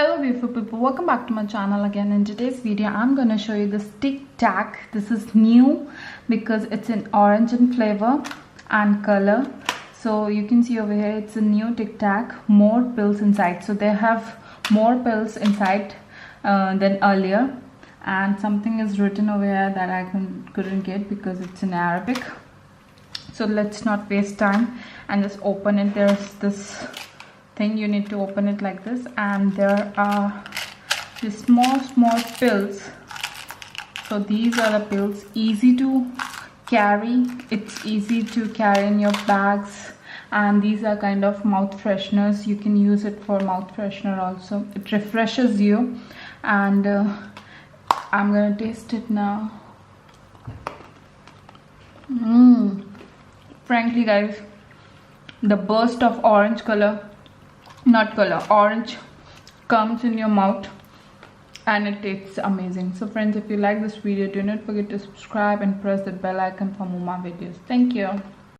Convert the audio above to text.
Hello beautiful people, welcome back to my channel again. In today's video I'm going to show you this tic tac. This is new because it's in orange in flavor and color. So you can see over here it's a new tic tac, more pills inside. So they have more pills inside than earlier, and something is written over here that I couldn't get because it's in Arabic. So let's not waste time and just open it. There's this thing, you need to open it like this, and there are these small pills. So these are the pills, easy to carry, it's easy to carry in your bags, and these are kind of mouth fresheners. You can use it for mouth freshener also. It refreshes you, and I'm gonna taste it now. Frankly guys, the burst of orange orange comes in your mouth and it tastes amazing. So friends, if you like this video, do not forget to subscribe and press the bell icon for more videos. Thank you.